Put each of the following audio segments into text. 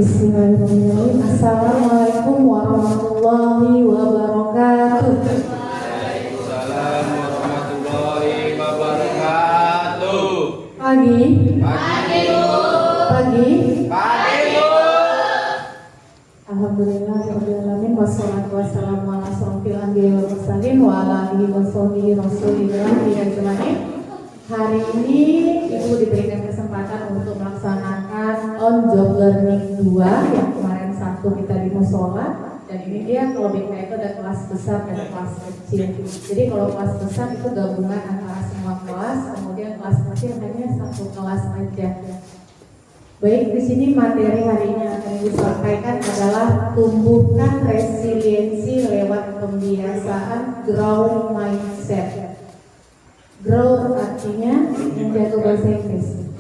Bismillahirrahmanirrahim. Assalamualaikum warahmatullahi wabarakatuh. Waalaikumsalam warahmatullahi wabarakatuh. Pagi. Alhamdulillah rabbil alamin wassalatu wassalamu ala asrofil anbiya'i wal mursalin wa ala alihi washabihi rasulillah ajmain. Hari ini Ibu diberikan kesempatan untuk melaksanakan on job learning 2 yang kemarin Sabtu kita di musola, dan ini dia kalau BK itu ada kelas besar dan kelas kecil. Jadi kalau kelas besar itu gabungan antara semua kelas, kemudian kelas kecil hanya satu kelas aja. Baik, di sini materi hari ini akan disampaikan adalah tumbuhkan resiliensi lewat pembiasaan growth mindset. Grow artinya menjaga bahasa Inggris.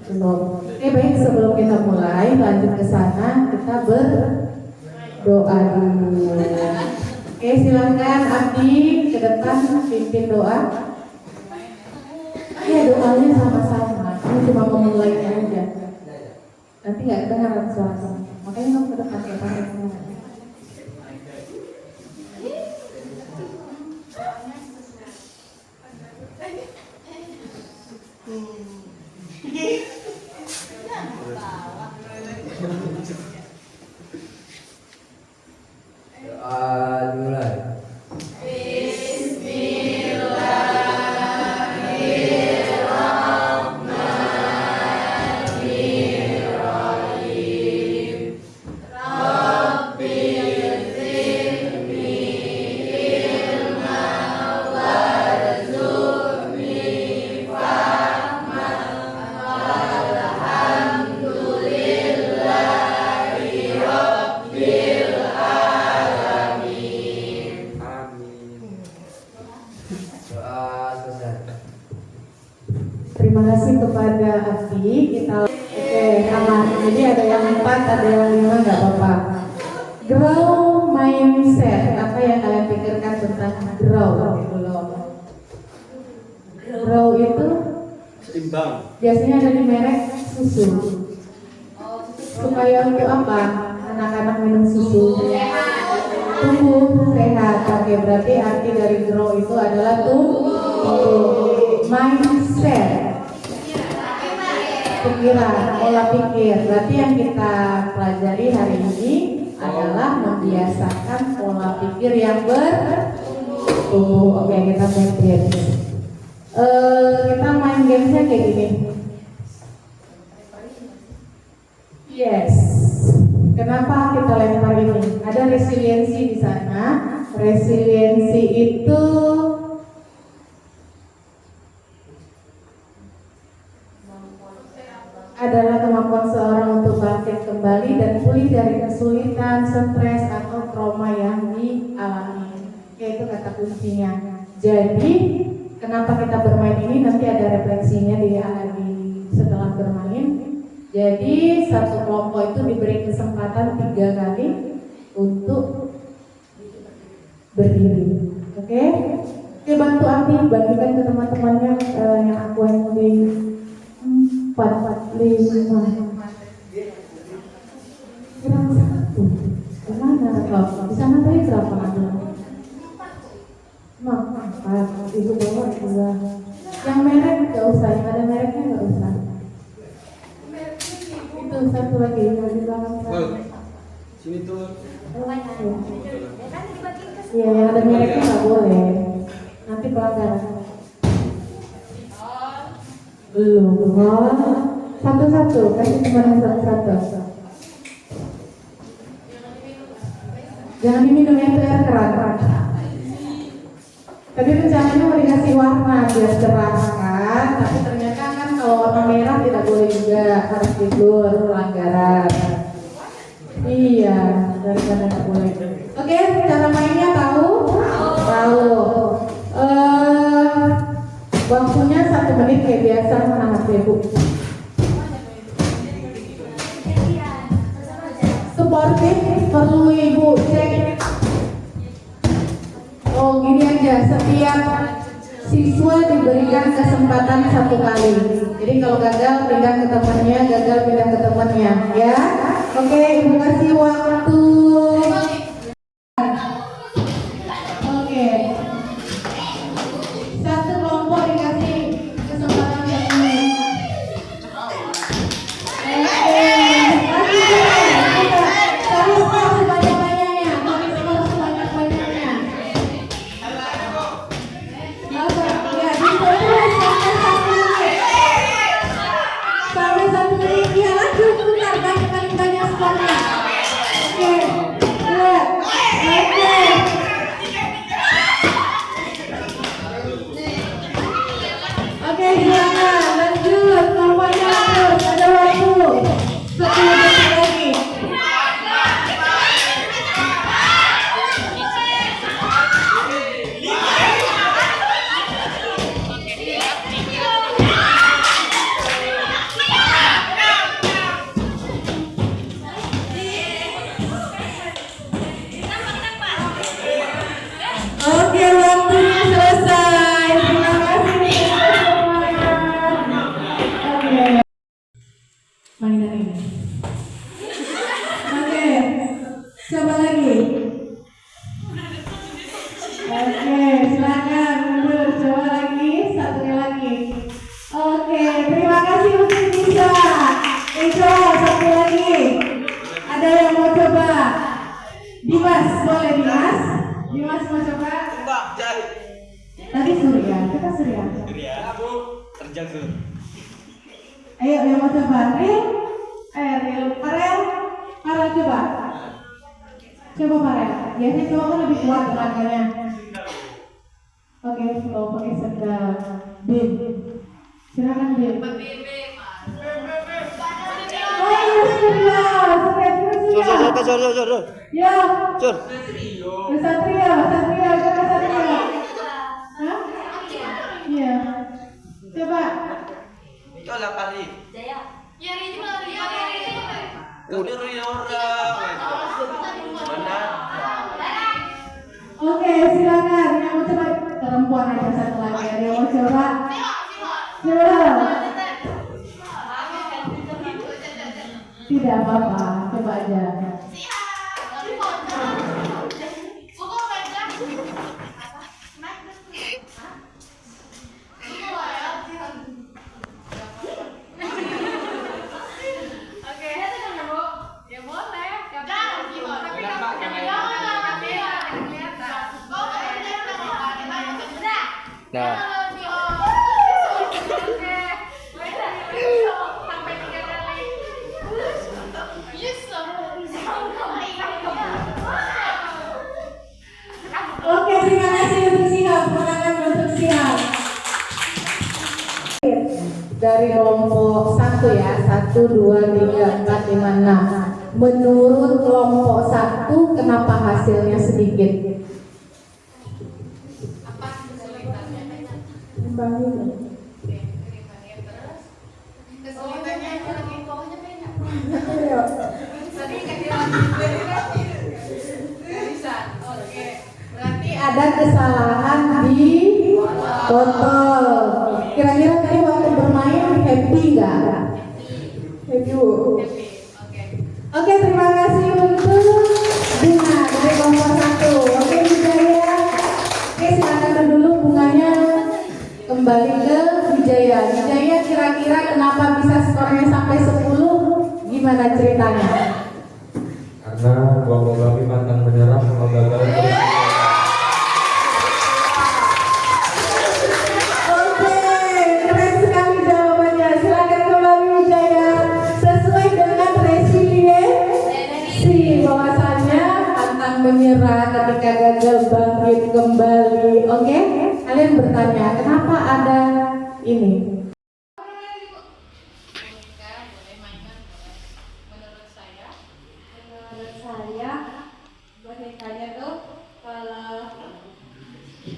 Belum. Oke, baik, sebelum kita mulai lanjut ke sana, kita berdoa dulu. Oke, silakan Abdi ke depan pimpin doa. Ya, doanya sama-sama. Ini cuma memulainya aja. Nanti nggak kedengaran suara. Makanya kamu ke depan ya, pakai semua. Mulai. Terima kasih kepada Abdi. Kita aman. Jadi ada yang 4, ada yang 5, nggak apa-apa. Grow mindset. Apa yang kalian pikirkan tentang grow? Grow itu Seimbang. biasanya ada di merek susu. Supaya untuk apa? Anak-anak minum susu. Tumbuh sehat. Oke, berarti arti dari grow itu adalah tumbuh. Mindset. Pikiran, pola pikir. Berarti yang kita pelajari hari ini adalah membiasakan pola pikir yang bertumbuh. Oke, kita main game. Kita main gamenya kayak gini. Yes. Kenapa kita lempar ini? Ada resiliensi di sana. Resiliensi itu adalah kemampuan seorang untuk bangkit kembali dan pulih dari kesulitan, stres, atau trauma yang dialami. Itu kata kuncinya. Jadi, kenapa kita bermain ini? Nanti ada refleksinya di setelah bermain. Jadi, satu kelompok itu diberi kesempatan 3 kali untuk berdiri. Oke? Oke, bantu Abi bagikan ke teman-temannya yang aku yang di 4, 5 kurang 1. Kemana kalau di sana tadi berapa ada? 4. Ibu bawa 2. Yang merek nggak usah, yang ada mereknya nggak usah. Itu satu lagi yang di belakang sana. Sini tuh. Iya, yang ada mereknya nggak boleh. Nanti pelanggaran. Belum. Satu-satu, kasih cuma satu-satu. Jangan diminum, itu air keran. Tadi rencananya mau dikasih warna biar cerah kan, tapi ternyata kan kalau warna merah tidak boleh juga, harus tidur, pelanggaran. Iya, daripada tidak boleh. Oke, cara mainnya tahu? Tahu. Waktunya 1 menit kayak biasa, anak ibu. Sportif perlu ibu cek. Oh, gini aja, siswa diberikan kesempatan 1 kali. Jadi kalau gagal pindah ke temannya, gagal pindah ke temannya, ya. Oke, Ibu kasih waktu. Oke. Satu kelompok dikasih kesempatan yang ini. Kami skor sebanyak-banyaknya. Kami skor sebanyak-banyaknya. Ya, ditulis sampai 1 menit. Ya, lanjut bentar, paling banyak skornya. Oke, lihat. Oke. Oke, silakan lanjut. Kelompoknya lanjut. Ada waktu 10 detik lagi. Oke, waktunya selesai. Terima kasih semuanya. Oke. Mainan ini. Oke. Coba lagi. Oke, silakan mundur. Coba lagi, satunya lagi. Oke, terima kasih untuk bisa. Itu satu lagi. Ada yang mau coba? Dimas, boleh Dimas? Dimas mau coba? Tadi Surya, kita Surya. Terjang Sur. Ayo yang mau coba? Ril? Ril, Farel? Farel coba. Coba Farel. Biasanya cowok kan lebih kuat tenaganya. Oke, kalau pakai sendal. Bim. Silakan Bim. Oh iya Surya. Sur. Ya. Sur. Satria, coba Satria. Hah? Iya. Coba. Itu lah kali. Udah orang. Mana? Oke, silakan. Yang mau coba perempuan ada satu lagi. Ada yang mau coba? Coba. Tidak apa-apa, coba aja. Nah. Oke, terima kasih untuk siap. Menangan untuk siap. Dari kelompok 1 ya, 1, 2, 3, 4, 5, 6. Menurut kelompok 1, kenapa hasilnya sedikit? Apa kesulitannya? Kesulitannya lagi pokoknya banyak. Oke. Berarti ada kesalahan di botol. Kira-kira tadi waktu bermain happy nggak? Happy. Oke, terima kasih untuk Bunga dari kelompok 1. Oke, Wijaya. Oke, silakan dulu bunganya kembali ke Wijaya. Wijaya kira-kira kenapa bisa skornya sampai 10? Gimana ceritanya? Karena kelompok kami pantang menyerah kalau gagal terus. Oke, keren sekali jawabannya. Silakan kembali Wijaya. Sesuai dengan resiliensi, bahwasanya pantang menyerah ketika gagal bangkit kembali. Oke, kalian bertanya kenapa ada ini? Bonekanya tuh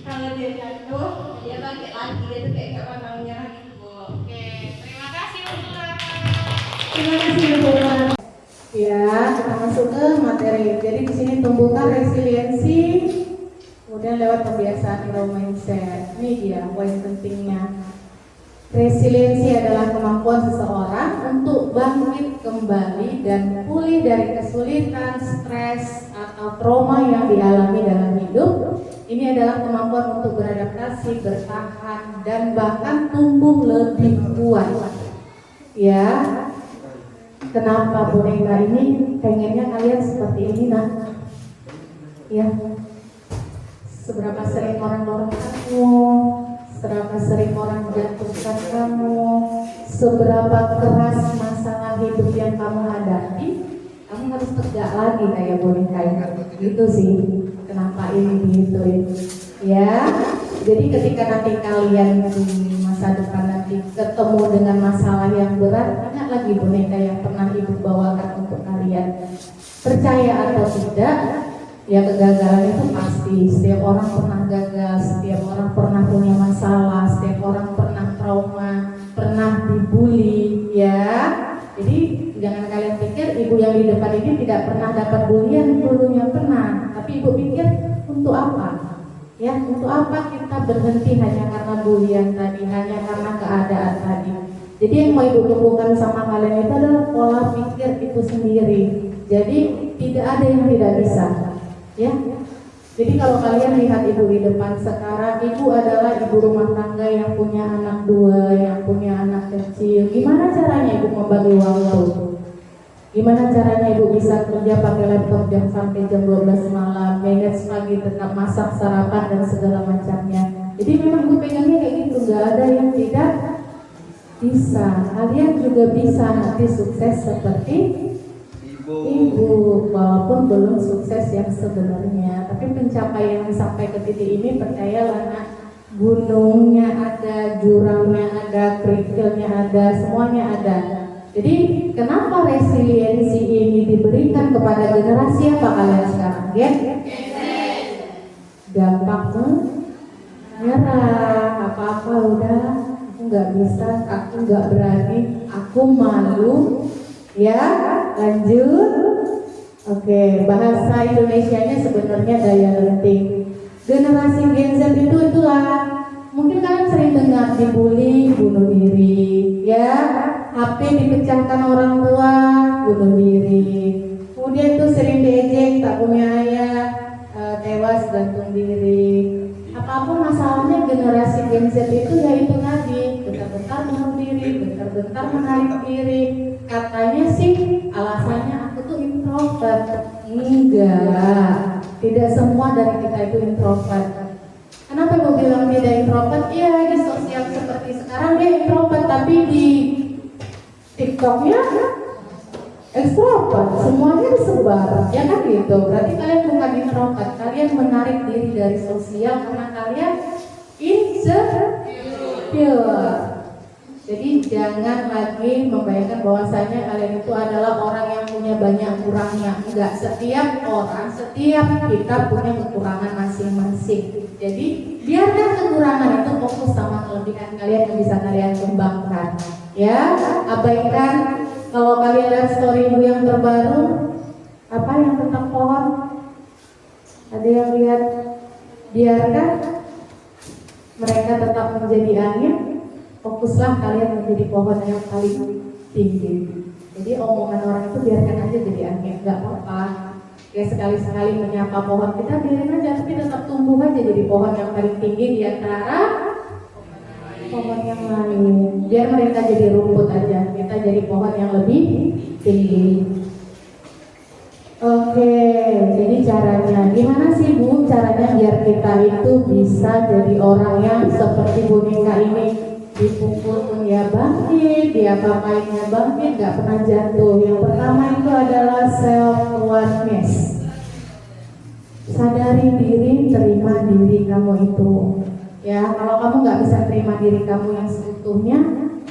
kalau dia jatuh dia bangkit lagi, dia tuh kayak gak pernah menyerah gitu Bu. Oke, terima kasih Bu. Ya, kita masuk ke materi. Jadi di sini tumbuhkan resiliensi Kemudian lewat pembiasaan growth mindset, ini dia poin pentingnya. Resiliensi adalah kemampuan seseorang untuk bangkit kembali dan pulih dari kesulitan, stres, atau trauma yang dialami dalam hidup. Ini adalah kemampuan untuk beradaptasi, bertahan, dan bahkan tumbuh lebih kuat. Ya, kenapa boneka ini pengennya kalian seperti ini, nah? Ya, seberapa sering orang dorong kamu, seberapa sering orang menjatuhkan kamu, seberapa keras masalah hidup yang kamu hadapi, kamu harus tegak lagi kayak boneka ini. Gitu sih, kenapa ini gitu ya. Jadi ketika nanti kalian di masa depan nanti ketemu dengan masalah yang berat, ingat lagi boneka yang pernah ibu bawakan untuk kalian. Percaya atau tidak, ya kegagalan itu pasti. Setiap orang pernah gagal, setiap orang pernah punya masalah, setiap orang pernah trauma, pernah dibully, ya. Jadi jangan kalian pikir ibu yang di depan ini tidak pernah dapat bulian, dulunya pernah. Tapi ibu pikir untuk apa? Ya, untuk apa kita berhenti hanya karena bulian tadi, hanya karena keadaan tadi. Jadi yang mau ibu tumbuhkan sama kalian itu adalah pola pikir itu sendiri. Jadi tidak ada yang tidak bisa. Ya, jadi kalau kalian lihat ibu di depan sekarang, ibu adalah ibu rumah tangga yang punya anak 2, yang punya anak kecil. Gimana caranya ibu membagi waktu? Gimana caranya ibu bisa kerja pakai laptop sampai jam 12 malam, manage pagi, tetap masak, sarapan, dan segala macamnya. Jadi memang ibu pegangnya kayak gitu, nggak ada yang tidak bisa. Kalian juga bisa nanti sukses seperti ibu, walaupun belum sukses yang sebenarnya, tapi pencapaian sampai ke titik ini percayalah nak, gunungnya ada, jurangnya ada, kerikilnya ada, semuanya ada. Jadi kenapa resiliensi ini diberikan kepada generasi apa kalian sekarang? Ya? Gampang menyerah, apa-apa udah, aku nggak bisa, aku nggak berani, aku malu. Ya, lanjut. Oke, bahasa Indonesianya sebenarnya daya lenting. Generasi Gen Z itulah. Mungkin kalian sering dengar dibully, bunuh diri, ya. HP dipecahkan orang tua, bunuh diri. Kemudian itu sering diejek, tak punya ayah, tewas gantung diri. Apapun masalahnya generasi Gen Z itu ya itu tadi, bentar-bentar bunuh diri, bentar-bentar menarik diri. Katanya sih alasannya aku tuh introvert. Enggak, tidak semua dari kita itu introvert. Kenapa gue bilang tidak introvert? Iya, di sosial seperti sekarang dia introvert, tapi di TikToknya ekstrovert, semuanya disebar, ya kan gitu. Berarti kalian bukan introvert, kalian menarik diri dari sosial karena kalian insecure. Jadi jangan lagi membayangkan bahwasanya kalian itu adalah orang yang punya banyak kurangnya. Enggak, setiap orang, setiap kita punya kekurangan masing-masing. Jadi biarkan kekurangan itu fokus sama kelebihan kalian yang bisa kalian kembangkan. Ya, abaikan. Kalau kalian lihat story ibu yang terbaru, apa yang tentang pohon? Ada yang lihat? Biarkan mereka tetap menjadi angin. Fokuslah kalian menjadi pohon yang paling tinggi. Jadi omongan orang itu biarkan aja jadi angin, nggak apa-apa. Ya sekali-sekali menyapa pohon kita biarin aja, tapi tetap tumbuh aja jadi pohon yang paling tinggi di antara pohon yang lain. Biar mereka jadi rumput aja, kita jadi pohon yang lebih tinggi. Oke, jadi caranya gimana sih Bu? Caranya biar kita itu bisa jadi orang yang seperti boneka ini. Dipukul pun ya bangkit, diapa-apainnya bangkit, gak pernah jatuh. Yang pertama itu adalah self-awareness. Sadari diri, terima diri kamu itu. Ya, kalau kamu gak bisa terima diri kamu yang seutuhnya,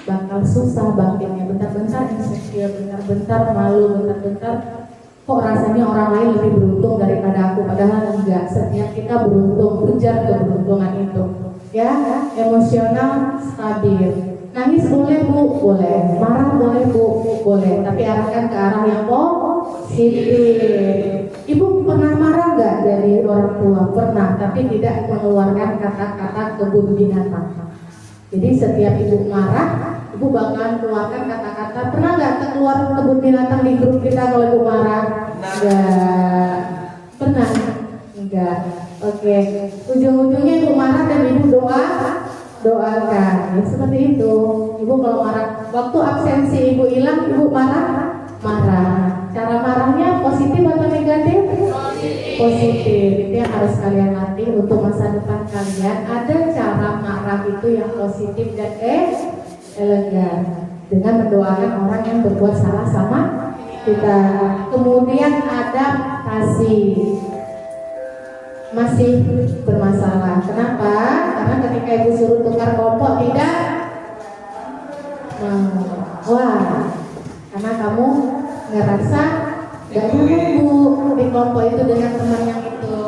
bakal susah bangkitnya. Bentar-bentar insecure, bentar-bentar malu, bentar-bentar kok rasanya orang lain lebih beruntung daripada aku. Padahal enggak, setiap kita beruntung, kejar keberuntungan itu. Ya, emosional stabil. Nangis boleh bu, boleh. Marah boleh bu, boleh. Tapi arahkan ke arah yang positif. Ibu pernah marah nggak dari orang tua? Pernah, tapi tidak mengeluarkan kata-kata kebun binatang. Jadi setiap ibu marah, ibu bakalan keluarkan kata-kata. Pernah nggak keluar kebun binatang di grup kita kalau ibu marah? Enggak. Pernah? Enggak. Oke. Ujung-ujungnya ibu marah dan ibu doakan. Ya, seperti itu. Ibu kalau marah, waktu absensi ibu hilang, ibu marah. Cara marahnya positif atau negatif? Positif. Itu yang harus kalian latih untuk masa depan kalian. Ada cara marah itu yang positif dan elegan dengan mendoakan orang yang berbuat salah sama kita. Kemudian adaptasi masih bermasalah. Kenapa? Karena ketika ibu suruh tukar kelompok tidak mau. Wah, karena kamu ngerasa gak nyaman bu di kelompok itu dengan teman yang itu,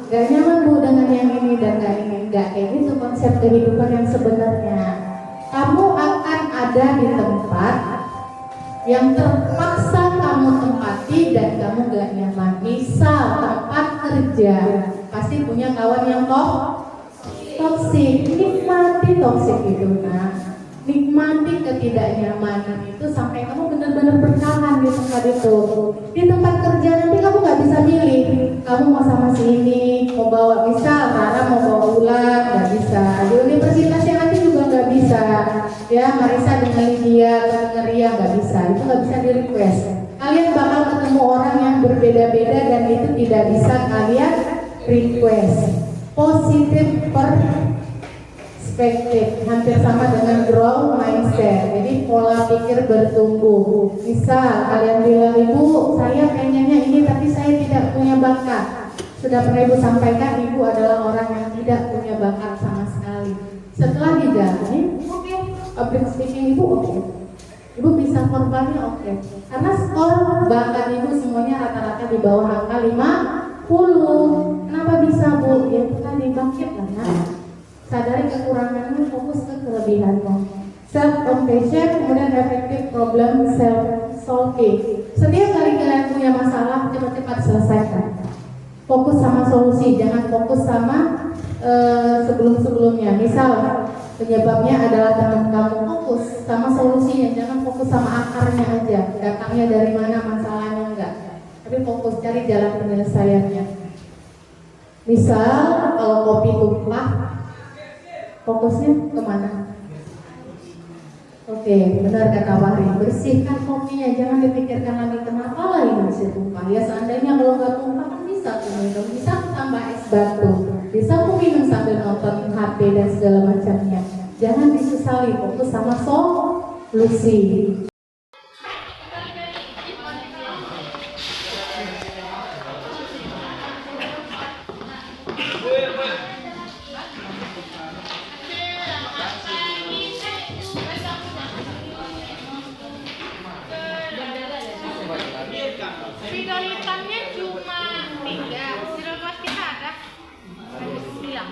gak nyaman bu dengan yang ini dan gak ini. Gak kayak gitu konsep kehidupan yang sebenarnya. Kamu akan ada di tempat yang terpaksa kamu tempati dan kamu gak nyaman. Misal tempat kerja, pasti punya kawan yang toksik. Nikmati toksik itu, nah. Nikmati ketidaknyamanan itu sampai kamu benar-benar bertahan di tempat itu. Di tempat kerja nanti kamu gak bisa milih. Kamu mau sama si ini, mau bawa misal Rara mau bawa ulang, gak bisa. Di universitas yang nanti juga gak bisa. Ya, Marisa dengan Lydia, dengan Ria gak bisa. Itu gak bisa di request. Kalian bakal ketemu orang yang berbeda-beda dan itu tidak bisa kalian request. Positif perspektif hampir sama dengan growth mindset. Jadi pola pikir bertumbuh. Misal kalian bilang, ibu saya pengennya ini tapi saya tidak punya bakat. Sudah pernah ibu sampaikan, ibu adalah orang yang tidak punya bakat sama sekali. Setelah dijalani, oke, public speaking ibu oke. Ibu bisa verbalnya oke. Karena skor bakat ibu semuanya rata-rata di bawah angka 50. Kenapa bisa bu? Ya kita dibangkit lah nah. Sadari kekuranganmu, fokus ke kelebihanmu. Self compassion, kemudian effective problem solving. Setiap kali kalian punya masalah, cepat-cepat selesaikan. Fokus sama solusi, jangan fokus sama sebelum-sebelumnya. Misal penyebabnya adalah teman kamu, fokus sama solusinya, jangan fokus sama akarnya aja. Datangnya dari mana masalahnya enggak, tapi fokus cari jalan penyelesaiannya. Misal kalau kopi tumpah, fokusnya kemana? Oke, benar kata Wahri, bersihkan kopinya, jangan dipikirkan lagi kenapa lah ini bisa tumpah. Ya seandainya kalau nggak tumpah kan bisa aku minum, bisa aku tambah es batu, bisa aku minum sambil nonton HP dan segala macamnya. Jangan disesali, fokus sama solusi. Spidol hitamnya cuma 3, spidol kelas kita ada hilang.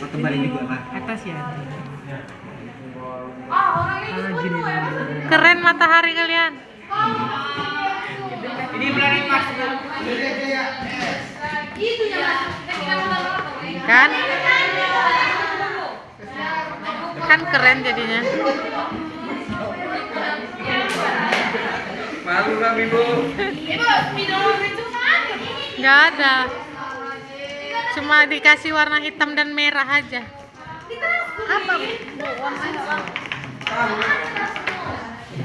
Kembali juga Pak. Atas ya. Gini. Keren matahari kalian. Ini planet Mars. Kan? Kan keren jadinya. Malu kami Bu. Nggak ada. Cuma dikasih warna hitam dan merah aja. Apa?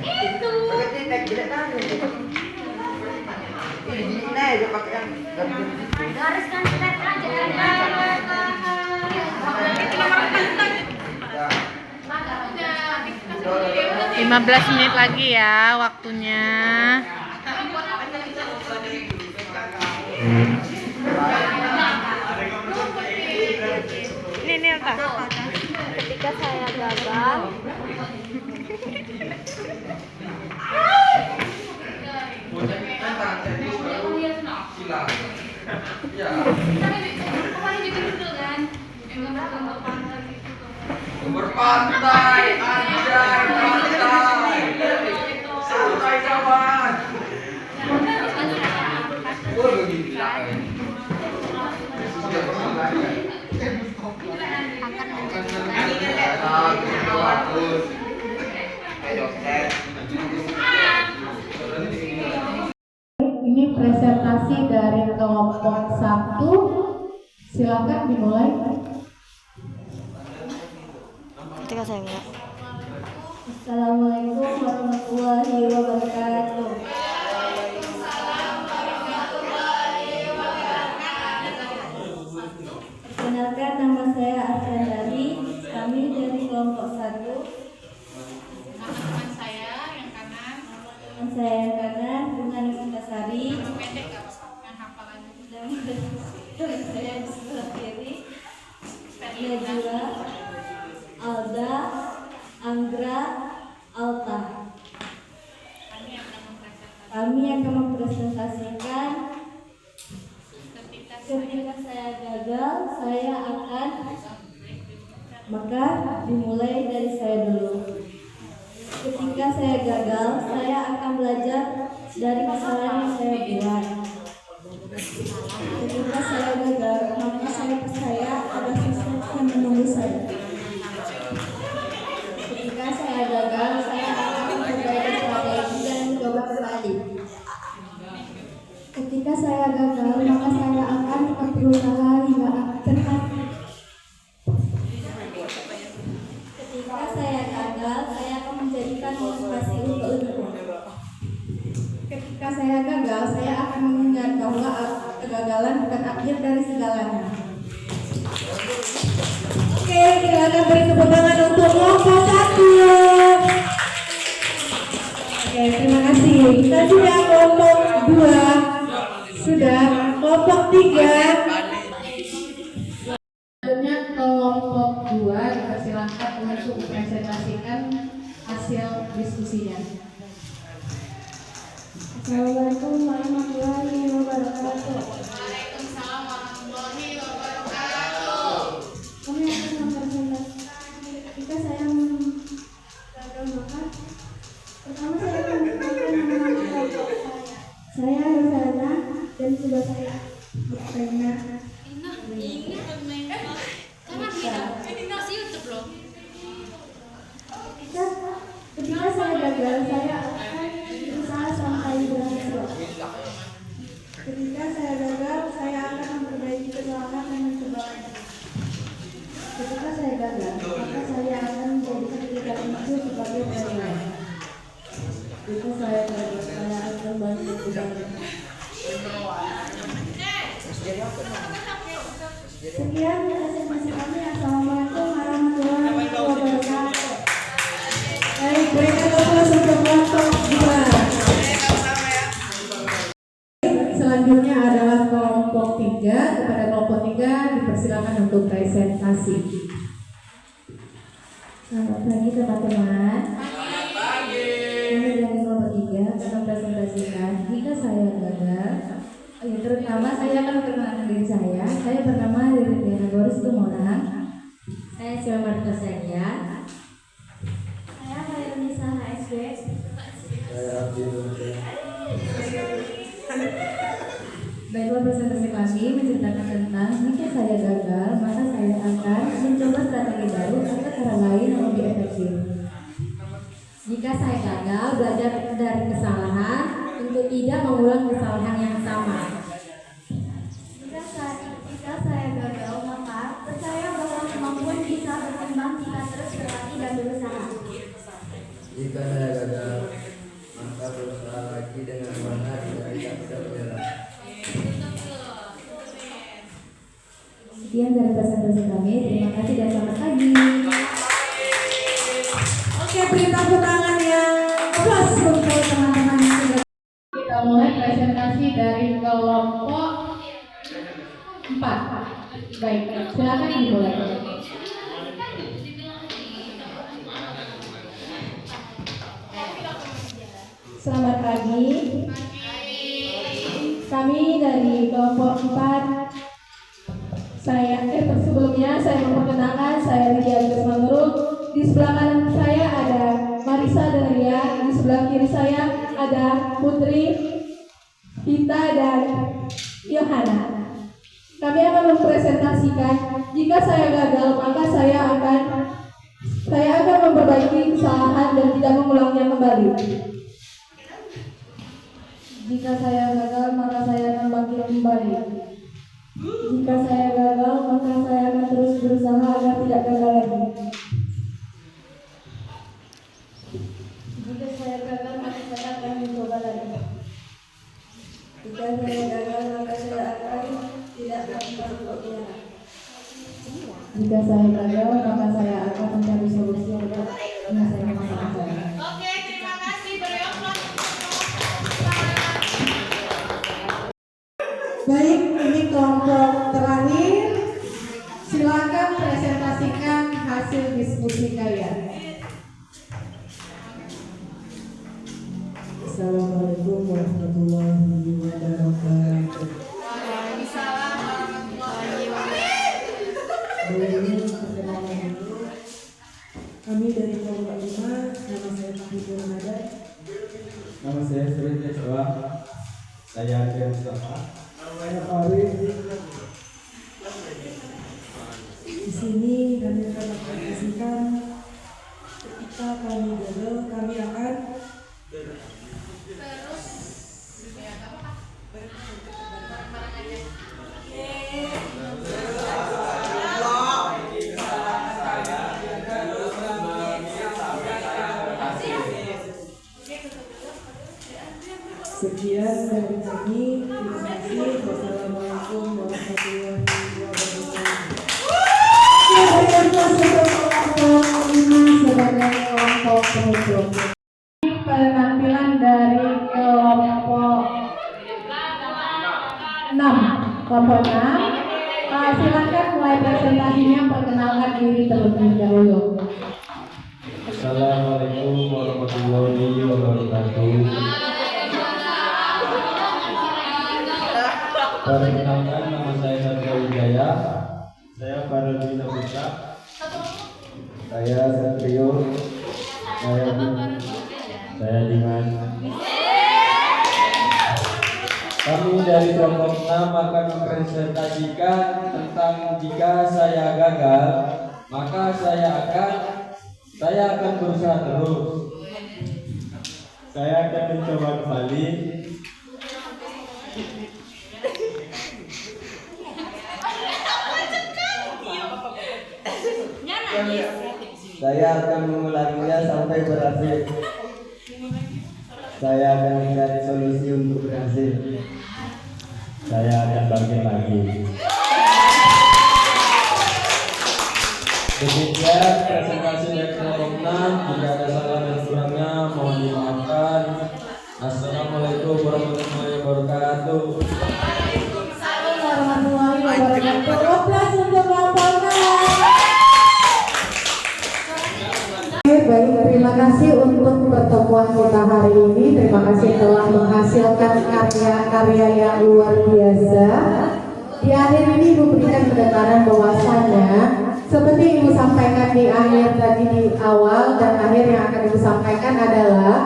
Itu. Gariskan step aja. 15 menit lagi ya waktunya. Ini letak. Ketika saya gagal, Berpantai, anjay, pantai. Santai kawan. Gue begitu lah. Ini presentasi dari kelompok 1. Silakan dimulai. ketika saya gagal. Assalamualaikum warahmatullahi wabarakatuh. Perkenalkan, nama saya Arsyandari. Kami dari kelompok 1. Teman-teman saya yang kanan, Teman saya yang kanan, Bunga Nusantari. pendek gak apa-apa, yang hafalannya. Dan teman saya di sebelah kiri, Najwa, Alda, Anggra, Alta. Kami akan mempresentasikan ketika saya gagal, saya akan, maka dimulai dari saya dulu. Ketika saya gagal, saya akan belajar dari kesalahan yang saya buat. Ketika saya gagal, maka saya percaya ada sesuatu yang menunggu saya. Ketika saya gagal, saya akan memperbaiki strategi dan mencoba kembali. Ketika saya gagal, maka saya akan tetap berusaha hingga akhir hati. Ketika saya gagal, saya akan menjadikan motivasi untuk lebih. Ketika saya gagal, saya akan mengingat bahwa kegagalan bukan akhir dari segalanya. Oke, silakan beri tepuk tangan untuk kelompok 1. Oke, terima kasih. Kita sudah kelompok 2. Sudah kelompok 3. Selanjutnya kelompok 2 dipersilakan untuk mempresentasikan hasil diskusinya. Assalamualaikum warahmatullahi wabarakatuh. Waalaikumsalam warahmatullahi wabarakatuh. Kami akan mempresentasikan ketika saya gagal makan. Pertama saya akan mengenalkan nama kelompok saya. Saya Rosana dan sudah saya bertanya. Ketika saya gagal, saya akan berusaha sampai berhasil. Ketika saya gagal, saya akan memperbaiki kesalahan dan mencoba lagi. Ketika saya gagal, maka saya akan menjadikan kegiatan itu sebagai pelajaran. Ketika saya gagal, saya akan bangkit kembali. Sekian presentasi kami. Assalamualaikum warahmatullahi wabarakatuh. Baik, berikan aplaus untuk kelompok 2. Selanjutnya adalah kelompok 3. Kepada kelompok 3 dipersilakan untuk presentasi. Selamat pagi teman-teman. Kami dari kelompok 3 akan mempresentasikan jika saya gagal. Terutama saya akan memperkenalkan diri saya. Saya bernama Diana Boris Tumorang. Saya Sila Marta Saja. Saya Khairunisa HSB. Saya Abdi Nurja. Baiklah, presentasi kami menceritakan tentang jika saya gagal, maka saya akan mencoba strategi baru atau cara lain yang lebih efektif. Jika saya gagal, belajar dari kesalahan untuk tidak mengulang kesalahan yang sama. Jika saya gagal, maka percaya bahwa kemampuan bisa berkembang jika terus berlatih dan berusaha. Jika saya gagal, maka berusaha lagi dengan semangat dan tidak menyerah. Sekian dari presentasi kami. Terima kasih dan selamat pagi. Oke, beri tepuk tangan yang plus untuk teman-teman yang sudah. Kita mulai presentasi dari kelompok 4. Baik, silakan dimulai. Selamat pagi. Kami dari kelompok 4. Sebelumnya saya memperkenalkan, saya Lydia Agus Manurul. Di sebelah kanan saya ada Marisa dan Ria. Di sebelah kiri saya ada Putri, Ita, dan Yohana. Kami akan mempresentasikan. Jika saya gagal, maka saya akan memperbaiki kesalahan dan tidak mengulangnya kembali. Jika saya gagal, maka saya akan bangkit kembali. Jika saya gagal, maka saya akan terus berusaha agar tidak gagal lagi. Jika saya gagal, maka saya akan mencoba lagi. Jika saya gagal, maka saya akan tidak melakukan kegiatan. Jika saya gagal, maka saya akan mencari solusi untuk menyelesaikan masalah saya. Oke, terima kasih. Baik, ini kelompok terakhir. Silakan presentasikan hasil diskusi kalian. Assalamualaikum warahmatullahi wabarakatuh. Waalaikumsalam warahmatullahi wabarakatuh. Ini perkenalan dulu. Kami dari kelompok 5. Nama saya Fahidul Hamada. Nama saya Sri Deswa. Saya Adrian Mustafa. Saya Farid. Di sini kami akan mempresentasikan ketika kami gagal, kami akan sekian dari kami. Terima kasih. Wassalamualaikum warahmatullahi wabarakatuh. Sebagai kelompok penutup. Penampilan dari kelompok 6. Kelompok 6. Silakan mulai presentasinya, perkenalkan diri terlebih dahulu. Assalamualaikum warahmatullahi wabarakatuh. Perkenalkan, nama saya Satria Wijaya. Saya Farel Bina Putra. Saya Satrio. Saya Dimas. Kami dari kelompok 6 akan mempresentasikan tentang jika saya gagal, maka saya akan berusaha terus. Saya akan mencoba kembali. Saya akan mengulanginya sampai berhasil. Saya akan mencari solusi untuk berhasil. Saya akan bangkit lagi. Demikian presentasi dari kelompok 6. Jika ada salah dan kurangnya mohon dimaafkan. Assalamualaikum warahmatullahi wabarakatuh. Warahmatullahi wabarakatuh. Aplaus untuk kelompok 6. Baik, terima kasih untuk pertemuan kita hari ini. Terima kasih telah menghasilkan karya-karya yang luar biasa. Di akhir ini Ibu berikan penekanan bahwasannya seperti Ibu sampaikan di akhir tadi di awal dan akhir yang akan Ibu sampaikan adalah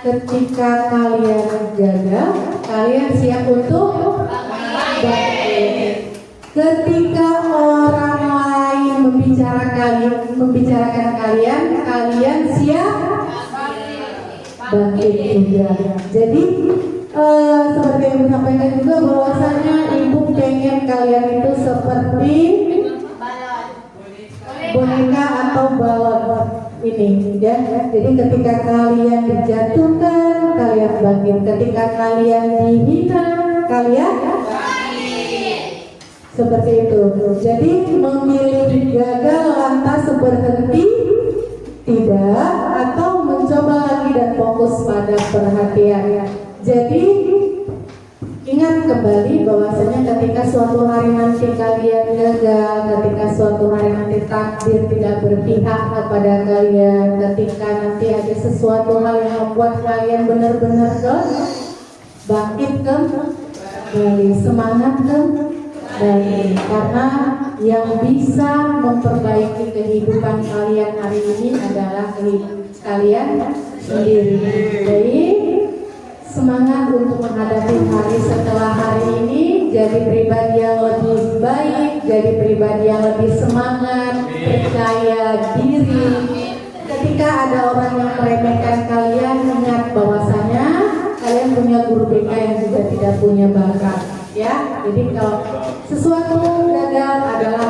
ketika kalian gagal, kalian siap untuk bangkit. Ketika orang lain membicarakan kalian, kalian siap bangkit juga. Jadi seperti yang Ibu sampaikan juga bahwasanya Ibu pengen kalian itu seperti boneka atau balon ini ya. Jadi ketika kalian dijatuhkan, kalian bangkit. Ketika kalian dihina, kalian seperti itu. Jadi memilih gagal lantas berhenti tidak, atau mencoba lagi dan fokus pada perhatian. Jadi ingat kembali bahwasanya ketika suatu hari nanti kalian gagal, ketika suatu hari nanti takdir tidak berpihak kepada kalian, ketika nanti ada sesuatu hal yang membuat kalian benar-benar bangkit kembali, semangat kembali, karena yang bisa memperbaiki kehidupan kalian hari ini adalah kalian sendiri. Jadi semangat untuk menghadapi hari setelah hari ini, jadi pribadi yang lebih baik, jadi pribadi yang lebih semangat, percaya diri. Ketika ada orang yang meremehkan kalian, ingat bahwasanya kalian punya guru BK yang juga tidak punya bakat, ya. Jadi kalau sesuatu gagal adalah